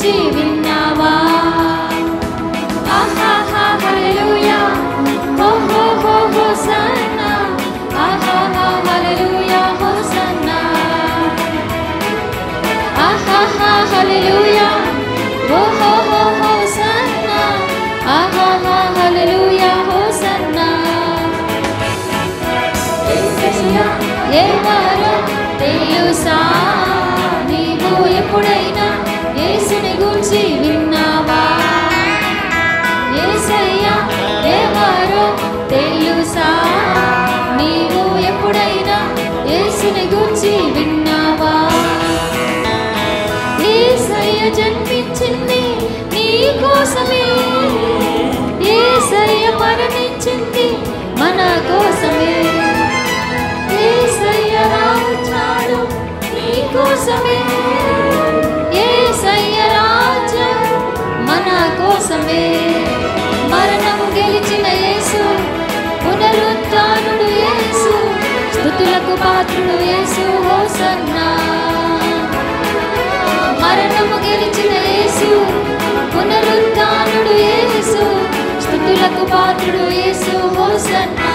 గూర్చి విన్నావా? ఆహాహా హల్లెలూయా, హో హో హో హోసన్నా, ఆహాహా హల్లెలూయా హోసన్నా, ఆహాహా హల్లెలూయా, హో హో హో హోసన్నా, ఆహాహా హల్లెలూయా హోసన్నా. యేసయ్యా ఎవరో తెలుసా? నీవు ఎప్పుడైనా యేసుని గూర్చి విన్నావా? యేసయ్యా ఎవరో తెలుసా? నీవు ఎప్పుడైనా యేసుని గూర్చి విన్నావా? యేసయ్య జన్మించింది నీ కోసమే, యేసయ్య మరణించింది మన కోసమే, యేసయ్య రాజాడు నీ కోసమే, యేసయ్య రాజా మన కోసమే. మరణము గెలిచిన యేసు, పునరుత్థానుడు యేసు, స్తుతులకు పాత్రుడు యేసు హోసన్నా. మరణము గెలిచిన యేసు, పునరుత్థానుడు యేసు, స్తుతులకు పాత్రుడు యేసు హోసన్నా.